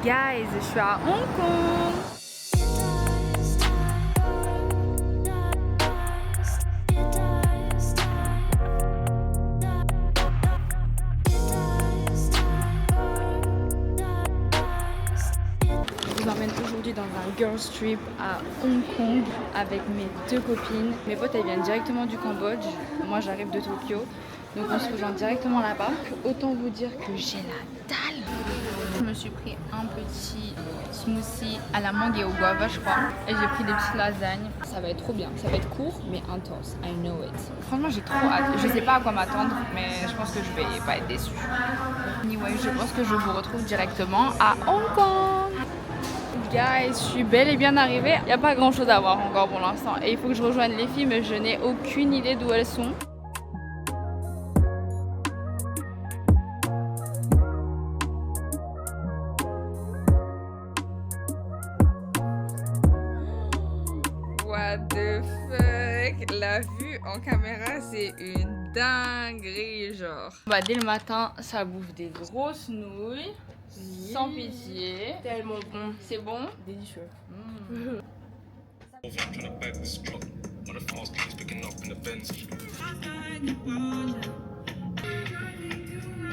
Guys, je suis à Hong Kong. Je vous emmène aujourd'hui dans un girls trip à Hong Kong avec mes deux copines. Mes potes elles viennent directement du Cambodge, moi j'arrive de Tokyo. Donc on se rejoint directement là-bas. Autant vous dire que j'ai la dalle. Je me suis pris un petit smoothie à la mangue et au guava je crois. Et j'ai pris des petites lasagnes. Ça va être trop bien, ça va être court mais intense. I know it. Franchement j'ai trop hâte. Je sais pas à quoi m'attendre mais je pense que je vais pas être déçue. Anyway, je pense que je vous retrouve directement à Hong Kong. Guys, je suis bel et bien arrivée. Il n'y a pas grand chose à voir encore pour l'instant. Et il faut que je rejoigne les filles mais je n'ai aucune idée d'où elles sont. What the fuck? La vue en caméra, c'est une dinguerie, genre. Bah, dès le matin, ça bouffe des grosses nouilles. Oui. Sans pitié. Tellement bon. C'est bon? Délicieux.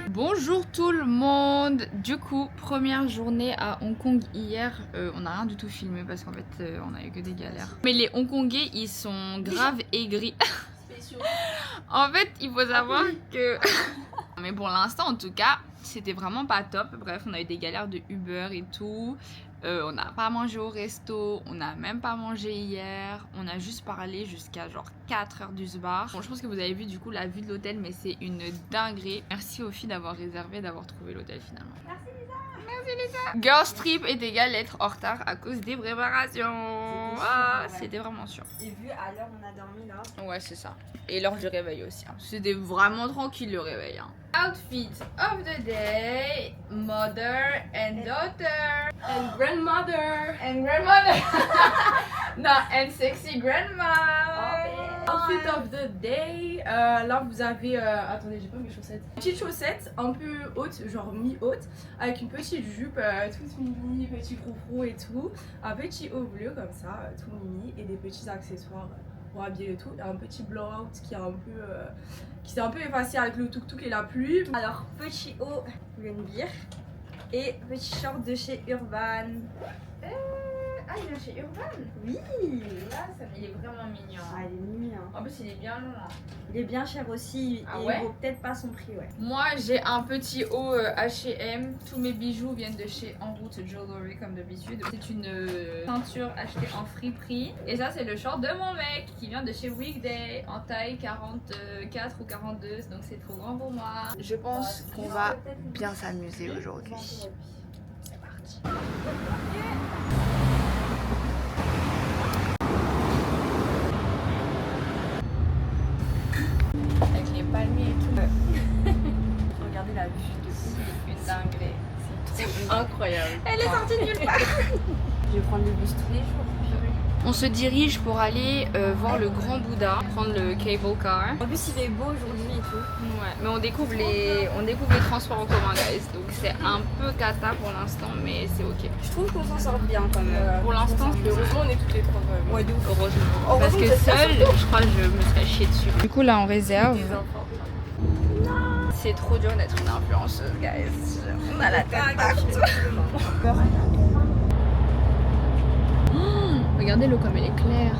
Bonjour tout le monde. Du coup, première journée à Hong Kong hier. On n'a rien du tout filmé parce qu'en fait, on a eu que des galères. Mais les Hongkongais, ils sont grave aigris. En fait, il faut savoir que... Mais pour l'instant, en tout cas, c'était vraiment pas top. Bref, on a eu des galères de Uber et tout. On n'a pas mangé au resto, on n'a même pas mangé hier. On a juste parlé jusqu'à genre 4h du bar. Bon, je pense que vous avez vu du coup la vue de l'hôtel, mais c'est une dinguerie. Merci aux filles d'avoir réservé, d'avoir trouvé l'hôtel finalement. Merci Lisa. Merci Lisa. Girls trip est égal à être en retard à cause des préparations. Ah, c'était vraiment sûr. Et vu à l'heure on a dormi là. Ouais, c'est ça. Et l'heure du réveil aussi. Hein. C'était vraiment tranquille le réveil. Hein. Outfit of the day, mother and daughter. And grandmother. And grandmother. Non, and sexy grandma. Outfit of the day. Là vous avez... attendez, j'ai pas mes chaussettes. Petite chaussette un peu haute, genre mi-haute. Avec une petite jupe toute mini, petit froufrou et tout. Un petit haut bleu comme ça, tout mini. Et des petits accessoires pour habiller et tout. Et un petit blowout qui est un peu... qui s'est un peu effacé avec le tuk-tuk et la pluie. Alors petit haut Glenbeer. Et petit short de chez Urban. Ah, il vient chez Urban. Oui. Là, il est vraiment mignon. Ah, il est mignon. En plus, il est bien long. Hein. Il est bien cher aussi. Ah et ouais? il vaut peut-être pas son prix, ouais. Moi, j'ai un petit haut H&M. Tous mes bijoux viennent de chez En Route Jewelry comme d'habitude. C'est une ceinture achetée en friperie. Et ça, c'est le short de mon mec qui vient de chez Weekday en taille 44 ou 42. Donc, c'est trop grand pour moi. Je pense qu'on va bien s'amuser aujourd'hui. C'est parti. Avec les palmiers et tout. Regardez la vue de C'est une dinguerie. C'est incroyable. Elle est sortie de nulle part. Je vais prendre le bus tous les jours. On se dirige pour aller voir le Grand Bouddha, prendre le cable car. En plus il est beau aujourd'hui et tout. Ouais, mais on découvre les transports en commun, guys. Donc c'est un peu cata pour l'instant, mais c'est ok. Je trouve qu'on s'en sort bien quand même. Pour l'instant, heureusement on est toutes les trois quand même. Ouais, de ouf. heureusement. Parce que seule, je crois que je me serais chiée dessus. Du coup là on réserve. C'est trop dur d'être une influenceuse, guys. On a la tête partout. Regardez l'eau comme elle est claire.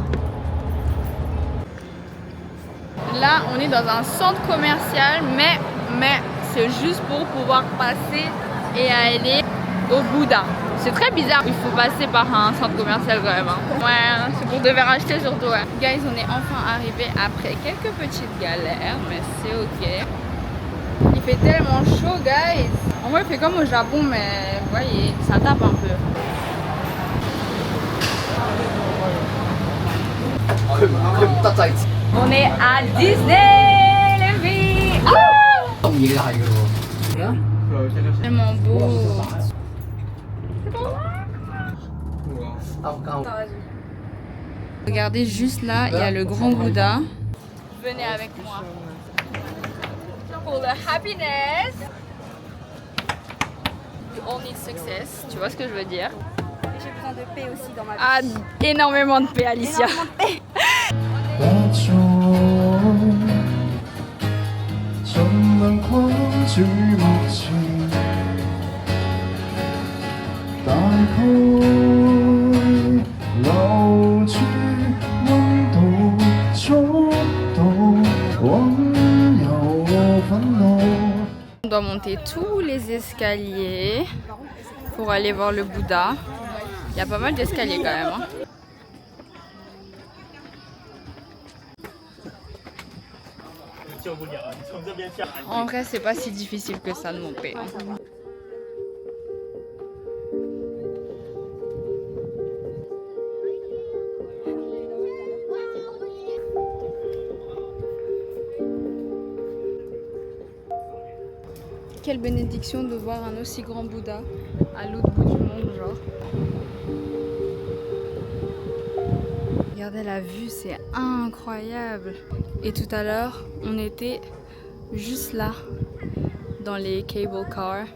Là, on est dans un centre commercial, mais c'est juste pour pouvoir passer et aller au Bouddha. C'est très bizarre, il faut passer par un centre commercial quand même. Hein. Ouais, c'est pour devoir acheter surtout. Ouais. Guys, on est enfin arrivés après quelques petites galères, mais c'est ok. Il fait tellement chaud, guys. En vrai, il fait comme au Japon, mais vous voyez, ça tape un peu. On est à Disney, les filles. Oh tellement beau. Regardez juste là, il y a le Grand Bouddha. Venez avec moi. Pour le happiness. all need success, tu vois ce que je veux dire? J'ai besoin de paix aussi dans ma vie. Ah, énormément de paix, Alicia. Énormément de paix. On doit monter tous les escaliers pour aller voir le Bouddha. Il y a pas mal d'escaliers quand même. Hein. En vrai, c'est pas si difficile que ça de monter. Quelle bénédiction de voir un aussi grand Bouddha à l'autre bout du monde, genre. Regardez la vue, c'est incroyable. Et tout à l'heure, on était juste là, dans les cable cars.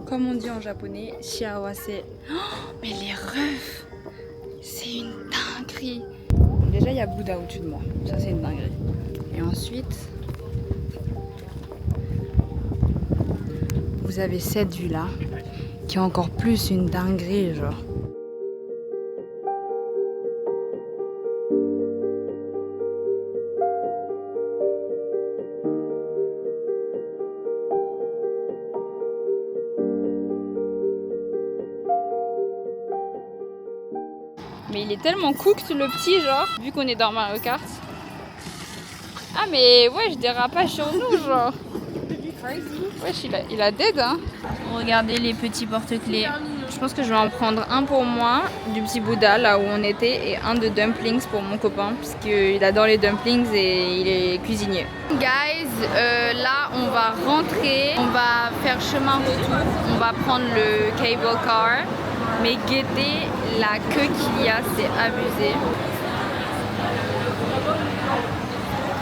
Comme on dit en japonais, shiawase. Oh, mais les refs, c'est une dinguerie. Déjà, il y a Bouddha au-dessus de moi. Ça, c'est une dinguerie. Et ensuite, vous avez cette vue-là, qui est encore plus une dinguerie, genre. Mais il est tellement cooked le petit, genre, vu qu'on est dans Mario Kart. Ah mais ouais, je dérapage sur nous, genre. Wesh, il a dead, hein. Regardez les petits porte-clés. Je pense que je vais en prendre un pour moi, du petit Bouddha, là où on était, et un de dumplings pour mon copain, parce qu'il adore les dumplings et il est cuisinier. Guys, là on va rentrer, on va faire chemin retour, on va prendre le cable car, mais guettez la queue qu'il y a, c'est abusé.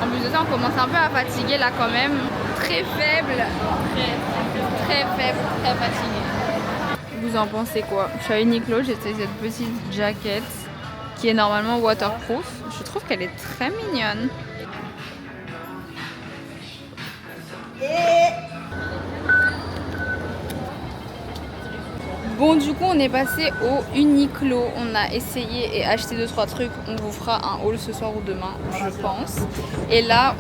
En plus de ça, on commence un peu à fatiguer là quand même. Très faible. Très faible, très fatigué. Vous en pensez quoi? Je suis à Uniqlo, j'ai essayé cette petite jaquette qui est normalement waterproof. Je trouve qu'elle est très mignonne. Bon, du coup, on est passé au Uniqlo. On a essayé et acheté 2-3 trucs. On vous fera un haul ce soir ou demain, je pense. Et là,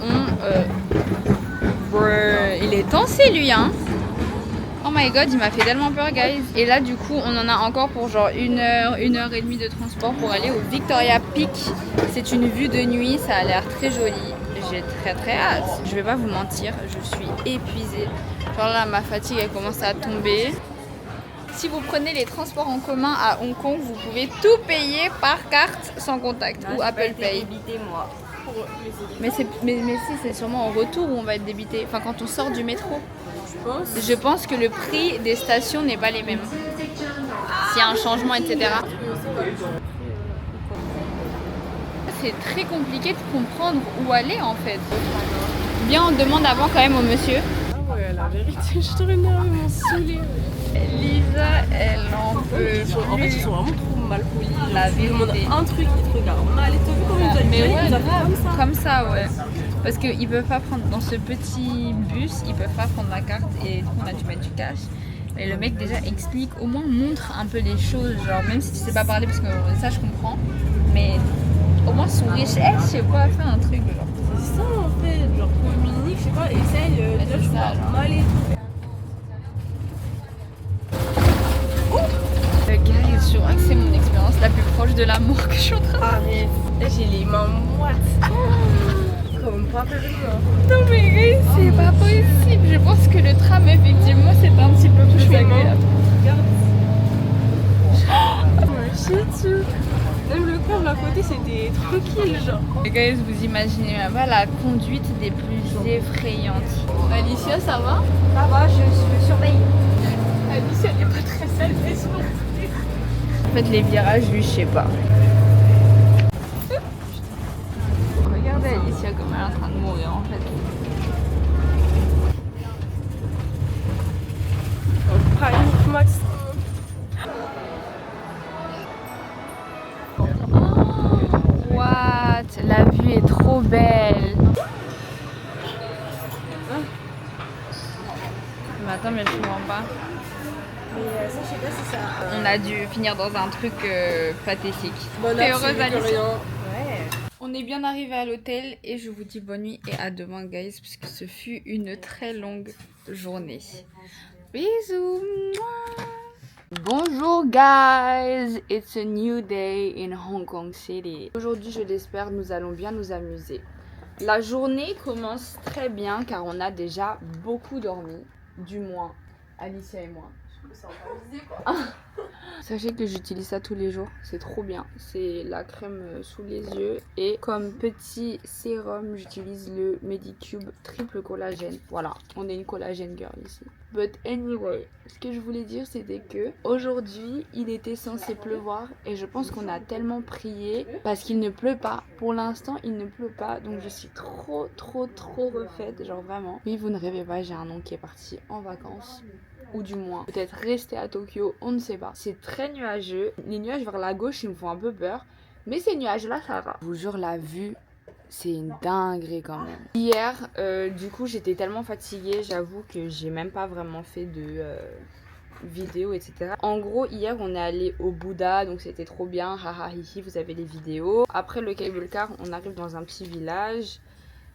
il est tensé, lui, hein. Oh my god, il m'a fait tellement peur, guys. Et là, du coup, on en a encore pour genre 1 heure, 1 heure et demie de transport pour aller au Victoria Peak. C'est une vue de nuit, ça a l'air très joli. J'ai très hâte. Je vais pas vous mentir, je suis épuisée. Genre là, ma fatigue, elle commence à tomber. Si vous prenez les transports en commun à Hong Kong, vous pouvez tout payer par carte sans contact ou Apple Pay. Débité, moi. Mais si, c'est sûrement en retour où on va être débité. Enfin, quand on sort du métro. Je pense que le prix des stations n'est pas les mêmes. S'il y a un changement, etc. C'est très compliqué de comprendre où aller en fait. Bien, on demande avant quand même au monsieur. Ah ouais, la vérité, je suis trop énervée, saoulée. Lisa, elle en peut plus. En fait, ils sont vraiment trop mal polis. La Tu demandes vérité. un truc, ils te regardent mal. Et t'as vu comment ils Mais ouais, ils ont comme ça, ouais. Parce qu'ils peuvent pas prendre dans ce petit bus, ils peuvent pas prendre la carte et du coup on a dû mettre du cash. Et le mec déjà explique, au moins montre un peu les choses, genre même si tu sais pas parler parce que ça je comprends, mais au moins souris, je sais pas, fais un truc genre. C'est ça en fait, genre communique, je sais pas, essaye, déjà tu ça, vois mal et tout. Guys, je crois que c'est mon expérience la plus proche de la mort que je suis en train de... Ah mais j'ai les mains moites. Comme pas terrible. Non mais guys, c'est pas possible. Je pense que le tram effectivement c'est un petit peu plus agréable. Regarde. Même le corps là à côté c'était tranquille genre. Et guys, vous imaginez même pas la conduite des plus effrayantes. Alicia, ça va? Ça va, je surveille. Alicia, elle est pas très sale, en fait, les virages, lui, je sais pas. Regardez Alicia comme elle est en train de mourir en fait. Donc, pratiquement max. What? La vue est trop belle. Mais attends, mais je comprends pas. Mais ça, je sais pas si ça. On a dû finir dans un truc pathétique. Bonne T'es heure, heureuse, c'est mieux que Alicia? rien. Ouais. On est bien arrivé à l'hôtel et je vous dis bonne nuit et à demain, guys, puisque ce fut une très longue journée. Bisous. Mouah. Bonjour guys, it's a new day in Hong Kong City. Aujourd'hui, je l'espère, nous allons bien nous amuser. La journée commence très bien car on a déjà beaucoup dormi, du moins Alicia et moi. Sachez que j'utilise ça tous les jours, c'est trop bien. C'est la crème sous les yeux et comme petit sérum, j'utilise le Medicube triple collagène. Voilà, on est une collagène girl ici. But anyway, ce que je voulais dire c'était que aujourd'hui, il était censé pleuvoir et je pense qu'on a tellement prié parce qu'il ne pleut pas. Pour l'instant, il ne pleut pas, donc je suis trop refaite, genre vraiment. Oui, vous ne rêvez pas, j'ai un oncle qui est parti en vacances. Ou du moins, peut-être rester à Tokyo, on ne sait pas. C'est très nuageux. Les nuages vers la gauche, ils me font un peu peur. Mais ces nuages-là, ça va. Je vous jure, la vue, c'est une dinguerie quand même. Hier, du coup, j'étais tellement fatiguée. J'avoue que j'ai même pas vraiment fait de vidéos, etc. En gros, hier, on est allé au Bouddha. Donc, c'était trop bien. Haha, hihi, vous avez les vidéos. Après le cable car, on arrive dans un petit village.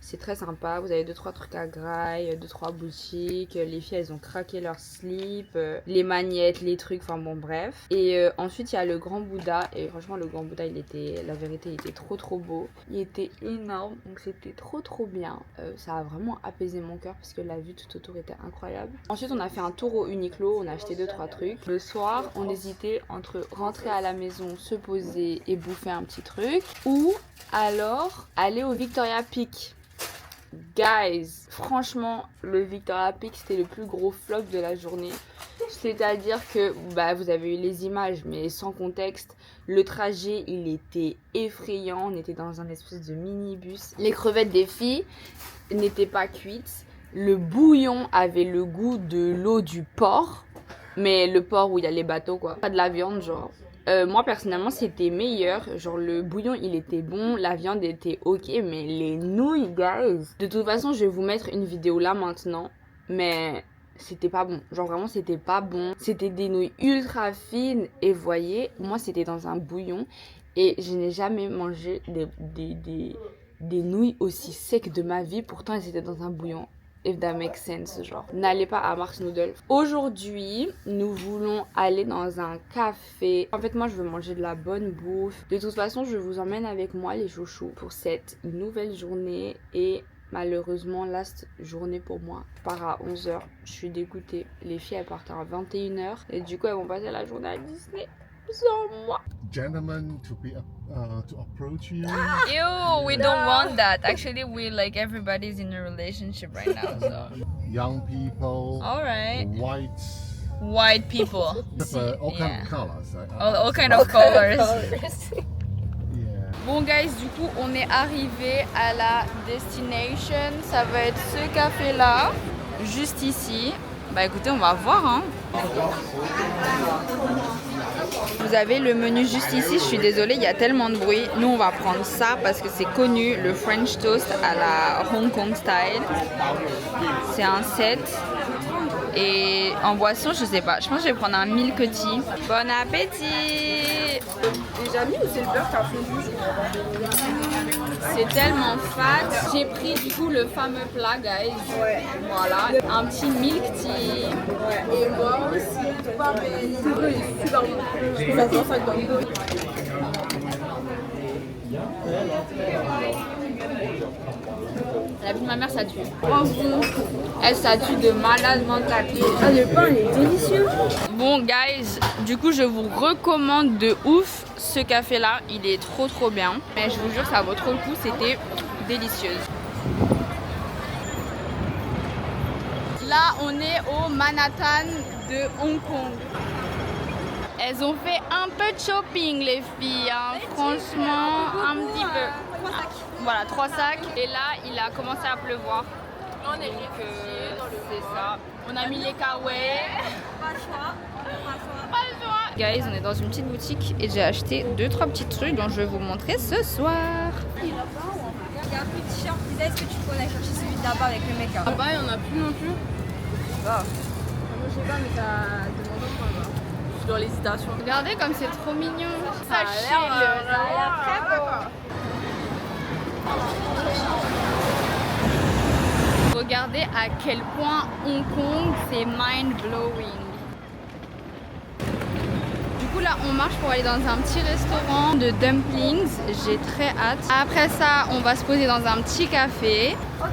C'est très sympa, vous avez 2-3 trucs à graille, 2-3 boutiques, les filles elles ont craqué leur slip, les magnettes, les trucs, enfin bon bref. Et ensuite il y a le grand Bouddha et franchement le grand Bouddha il était, la vérité il était trop beau. Il était énorme donc c'était trop bien. Ça a vraiment apaisé mon cœur parce que la vue tout autour était incroyable. Ensuite on a fait un tour au Uniqlo, on a acheté 2-3 trucs. Le soir on hésitait entre rentrer à la maison, se poser et bouffer un petit truc ou alors aller au Victoria Peak. Guys, franchement, le Victoria Peak c'était le plus gros flop de la journée. C'est-à-dire que, bah, vous avez eu les images, mais sans contexte. Le trajet, il était effrayant. On était dans un espèce de minibus. Les crevettes des filles n'étaient pas cuites. Le bouillon avait le goût de l'eau du port. Mais le port où il y a les bateaux, quoi. Pas de la viande, genre. Moi personnellement c'était meilleur, genre le bouillon il était bon, la viande était ok, mais les nouilles guys, de toute façon je vais vous mettre une vidéo là maintenant, mais c'était pas bon, genre vraiment c'était pas bon, c'était des nouilles ultra fines et voyez, moi c'était dans un bouillon et je n'ai jamais mangé des nouilles aussi secs de ma vie, pourtant elles étaient dans un bouillon. If that makes sense, genre. N'allez pas à Mars Noodle. Aujourd'hui, nous voulons aller dans un café. En fait, moi, je veux manger de la bonne bouffe. De toute façon, je vous emmène avec moi, les chouchous, pour cette nouvelle journée. Et malheureusement, last journée pour moi. Je pars à 11h. Je suis dégoûtée. Les filles, elles partent à 21h. Et du coup, elles vont passer la journée à Disney. Sans moi. Gentlemen to approach you. Ew, we don't want that. Actually, we like everybody's in a relationship right now. So. Young people. All right. White people. all kind Yeah. of colors. All kind of colors. Yeah. Bon guys, du coup, on est arrivé à la destination. Ça va être ce café là, juste ici. Bah écoutez, on va voir hein. Vous avez le menu juste ici, je suis désolée, il y a tellement de bruit. Nous on va prendre ça parce que c'est connu, le French toast à la Hong Kong style. C'est un set. Et en boisson, je sais pas, je pense que je vais prendre un milk tea. Bon appétit! Déjà mis ou c'est le beurre qui a fondu? C'est tellement fat. J'ai pris du coup le fameux plat, guys. Ouais. Voilà, un petit milk tea. Ouais. Et moi aussi, tout pareil. C'est vrai, il est super bon. Je peux faire ça dedans. La vie de ma mère, ça tue. Elle, ça tue de malade mental. Ah, le pain, il est délicieux. Bon, guys, du coup, je vous recommande de ouf ce café-là. Il est trop bien. Mais je vous jure, ça vaut trop le coup. C'était délicieux. Là, on est au Manhattan de Hong Kong. Elles ont fait un peu de shopping, les filles. Hein. Franchement, un petit peu. 3 sacs. Voilà, 3 sacs. Et là, il a commencé à pleuvoir. On est Donc, c'est ça. On a mis les kawaii. Pas le choix. Guys, on est dans une petite boutique et j'ai acheté 2-3 petits trucs dont je vais vous montrer ce soir. Il y a un petit t-shirt, Lisa, est-ce que tu peux aller chercher celui de là-bas avec le mec là? Là-bas, il n'y en a plus non plus. Moi je sais pas, mais t'as demandé moi là. Je suis dans l'hésitation. Regardez comme c'est trop mignon. Ça a l'air très beau. Regardez à quel point Hong Kong c'est mind-blowing. Du coup là on marche pour aller dans un petit restaurant de dumplings, j'ai très hâte. Après ça on va se poser dans un petit café. Ok.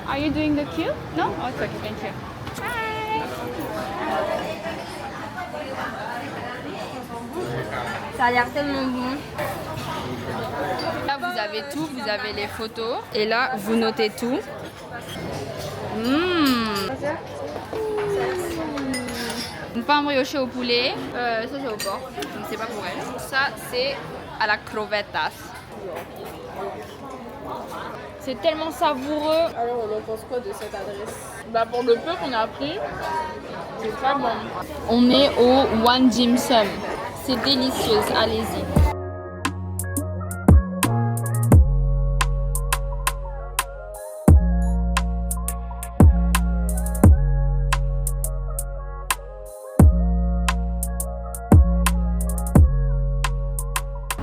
Are you doing the queue? No? Oh, it's okay, thank you. Ça a l'air tellement bon. Là vous avez tout, vous avez les photos et là vous notez tout. Une pain brioché au poulet, ça c'est au porc, donc c'est pas pour elle. Ça c'est à la crovetas. C'est tellement savoureux. Alors, on en pense quoi de cette adresse? Bah, pour le peu qu'on a pris, c'est très bon. On est au One Dim Sum. C'est délicieux, allez-y.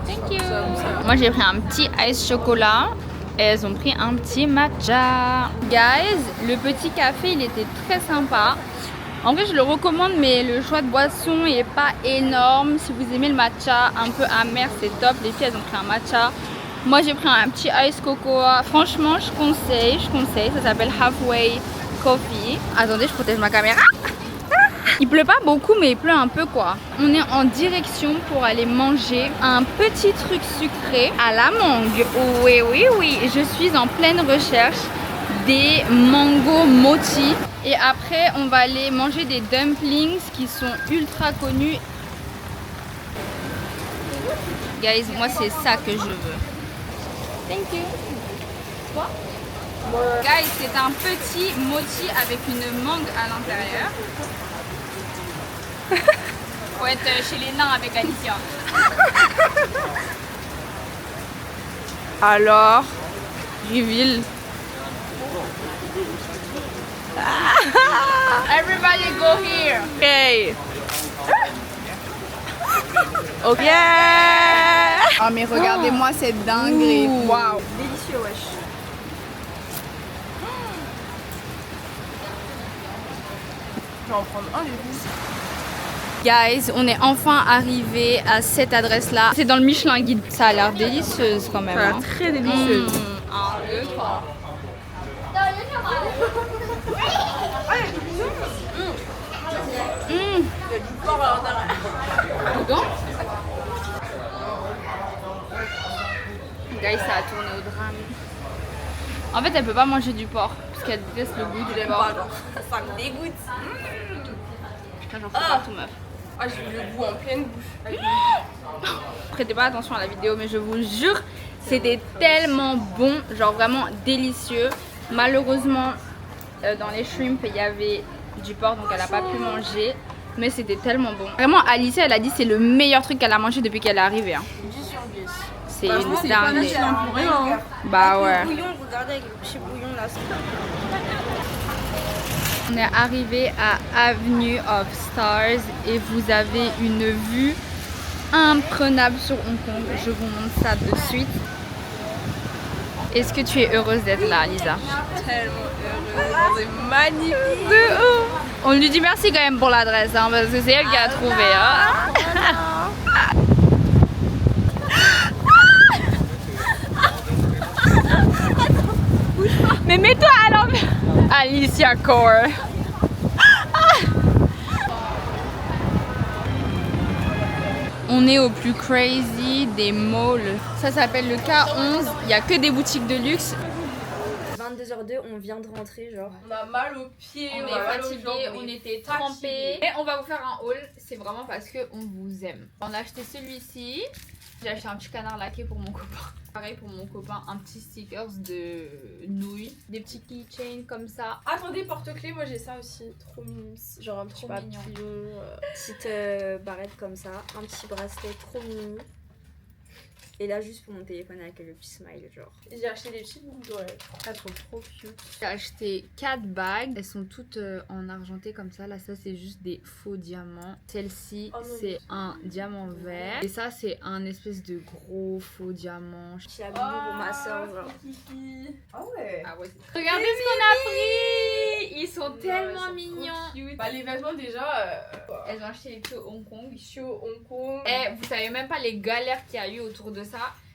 Thank you. Moi j'ai pris un petit ice chocolat. Et elles ont pris un petit matcha. Guys, le petit café il était très sympa. En vrai je le recommande mais le choix de boisson il est pas énorme. Si vous aimez le matcha un peu amer c'est top. Les filles elles ont pris un matcha. Moi j'ai pris un petit ice cocoa. Franchement je conseille. Ça s'appelle Halfway Coffee. Attendez je protège ma caméra. Il pleut pas beaucoup mais il pleut un peu quoi. On est en direction pour aller manger un petit truc sucré à la mangue. Oui, je suis en pleine recherche des mango mochi. Et après on va aller manger des dumplings qui sont ultra connus. Guys, moi c'est ça que je veux. Thank you. Guys, c'est un petit mochi avec une mangue à l'intérieur. Faut être chez les nains avec Alicia. Alors, reveal. Everybody go here. Okay. Ok. Ah mais regardez-moi cette dinguerie. Waouh. Délicieux, wesh. Je vais en prendre un, les filles. Guys, on est enfin arrivé à cette adresse-là. C'est dans le Michelin Guide. Ça a l'air délicieuse quand même. Ça a l'air très délicieux. 1, 2, 3. Dedans. Guys, ça a tourné au drame. En fait, elle peut pas manger du porc parce qu'elle déteste le goût du porc. Ça me dégoûte. Putain, j'en fais partout, meuf. Ah, j'ai eu le goût en pleine bouche. Prêtez pas attention à la vidéo, mais je vous jure, c'était tellement bon, genre vraiment délicieux. Malheureusement, dans les shrimps, il y avait du porc, donc elle a pas pu manger. Mais c'était tellement bon. Vraiment, Alicia, elle a dit c'est le meilleur truc qu'elle a mangé depuis qu'elle est arrivée. Hein. 10 sur 10. C'est Bah, une c'est pas dinguerie. Michelin pour rien. Hein. Bah ouais. Bouillon, regardez avec chez Bouillon là. On est arrivé à Avenue of Stars et vous avez une vue imprenable sur Hong Kong. Je vous montre ça de suite. Est-ce que tu es heureuse d'être là, Lisa? Tellement heureuse. C'est magnifique. De ouf. On lui dit merci quand même pour l'adresse, hein, parce que c'est elle qui a trouvé. Hein. Mais mets-toi à l'envers. Alicia Core. On est au plus crazy des malls. Ça s'appelle le K11. Il n'y a que des boutiques de luxe. 22h02, on vient de rentrer genre. On a mal aux pieds, On a est mal aux fatigué, jambes, on est était fatigué. trempés. Mais on va vous faire un haul, c'est vraiment parce qu'on vous aime. On a acheté celui-ci, J'ai acheté un petit canard laqué pour mon copain. Pareil pour mon copain, un petit stickers de nouilles. Des petits keychains comme ça. Attendez, porte-clés, moi j'ai ça aussi. Trop mignon. Genre un petit Trop mignon. papillon. Petite barrette comme ça, un petit bracelet trop mini. Et là, juste pour mon téléphone avec le petit smile, genre. J'ai acheté des petites boucles d'oreilles. Elles sont trop cute. J'ai acheté 4 bagues. Elles sont toutes en argenté comme ça. Là, ça, c'est juste des faux diamants. Celle-ci, Oh non, c'est un diamant vert. Et ça, c'est un espèce de gros faux diamant. Petit habillé pour ma soeur, genre. Kiki. Ah ouais. Ah ouais. Regardez ce qu'on a pris. Ils sont tellement Ils sont mignons. trop cute. Bah, les vêtements déjà. Elles ont acheté les Chio Hong Kong. Chio Hong Kong. Et vous savez même pas les galères qu'il y a eu autour de ça.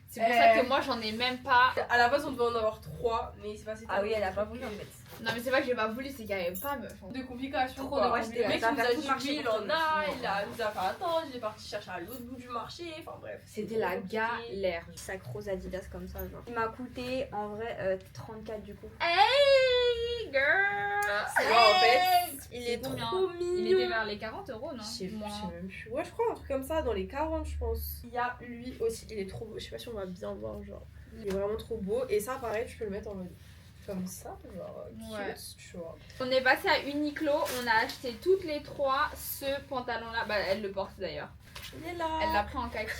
C'est pour ça que moi j'en ai même pas. À la base, on devait en avoir 3, mais il s'est passé. Ah oui, elle a pas voulu en mettre. Non mais c'est pas que j'ai pas voulu, c'est qu'il y avait pas meuf. De complications. Trop quoi. de complications. Le mec Ça qui nous va a tout dit marcher oui, il pour en tout le a, monde. il a nous a fait attendre, il est parti chercher à l'autre bout du marché. Enfin bref. C'était la galère. Sac rose Adidas comme ça, genre. Il m'a coûté en vrai 34 du coup. Hey girl. C'est vrai, en fait, il C'est est combien trop mignon. Il était vers les 40 euros non? Je sais Moins. même plus. Ouais, je crois un truc comme ça, dans les 40, je pense. Il y a lui aussi, il est trop beau. Je sais pas si on va bien voir, genre. Il est vraiment trop beau. Et ça, pareil, tu peux le mettre en mode comme ça, genre cute, Ouais. tu vois. On est passé à Uniqlo, on a acheté toutes les 3 ce pantalon là. Bah elle le porte d'ailleurs. Il est là. Elle l'a pris en kaki.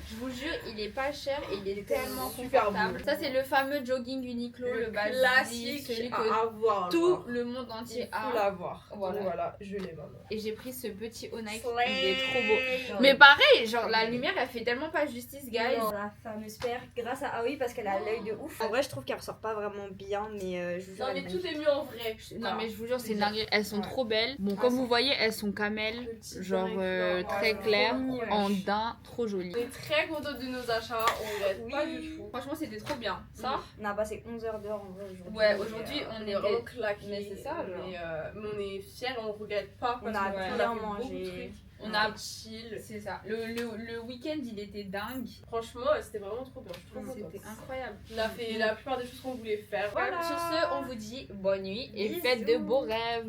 Je vous jure, il est pas cher et il est tellement super confortable. beau. Ça c'est le fameux jogging Uniqlo, le basique, classique celui à que avoir. tout genre. le monde entier Il faut a. l'avoir. Voilà. Donc voilà, je l'ai maintenant. Et j'ai pris ce petit Onike, Slay. il est trop beau. Mais pareil, genre la lumière elle fait tellement pas justice, guys. Non, la fameuse paire grâce à Aoi parce qu'elle a l'œil de ouf. En vrai, je trouve qu'elle ressort pas vraiment bien, mais je vous jure. Non, elle mais est tout est mieux en vrai. Non mais je vous jure c'est une dinguerie, elles sont Ouais. trop belles. Bon Ah, comme ça- vous voyez elles sont camel, Petit genre oreille très fleur. claires, Ouais. en daim, trop joli. On est très contente de nos achats, on regrette pas du tout. Franchement c'était trop bien, ça. On a passé 11 heures dehors en vrai aujourd'hui. Ouais aujourd'hui on On est est vraiment claqués. mais c'est ça, genre. Mais on est fiers, on regrette pas. On parce a qu'on bien fait mangé. beaucoup de trucs. On a chill. c'est ça. Le week-end il était dingue. Franchement, c'était vraiment trop bien. Je suis trop contente. C'était incroyable. On a fait la plupart des choses qu'on voulait faire. Voilà. Sur ce, on vous dit bonne nuit et Bisous. faites de beaux rêves.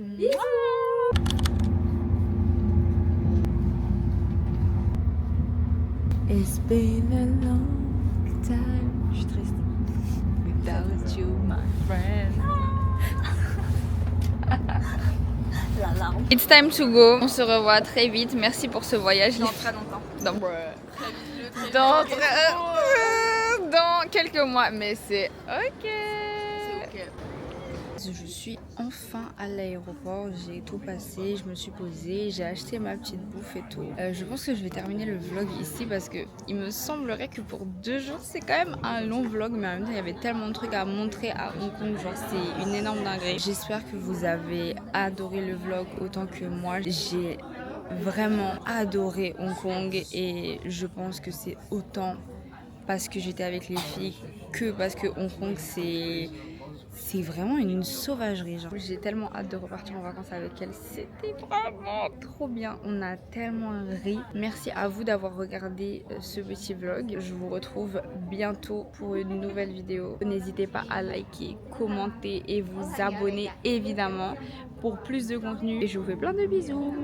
It's been a long time. Je suis triste. Without you, my friend. La larme. It's time to go. On se revoit très vite. Merci pour ce voyage. Dans très longtemps. Dans quelques mois, mais c'est ok. Je suis enfin à l'aéroport, j'ai tout passé, je me suis posée, j'ai acheté ma petite bouffe et tout. Je pense que je vais terminer le vlog ici parce que il me semblerait que pour 2 jours c'est quand même un long vlog, mais en même temps il y avait tellement de trucs à montrer à Hong Kong, genre c'est une énorme dinguerie. J'espère que vous avez adoré le vlog autant que moi. J'ai vraiment adoré Hong Kong et je pense que c'est autant parce que j'étais avec les filles que parce que Hong Kong c'est vraiment une sauvagerie. Genre. J'ai tellement hâte de repartir en vacances avec elle. C'était vraiment trop bien. On a tellement ri. Merci à vous d'avoir regardé ce petit vlog. Je vous retrouve bientôt pour une nouvelle vidéo. N'hésitez pas à liker, commenter et vous abonner évidemment pour plus de contenu. Et je vous fais plein de bisous.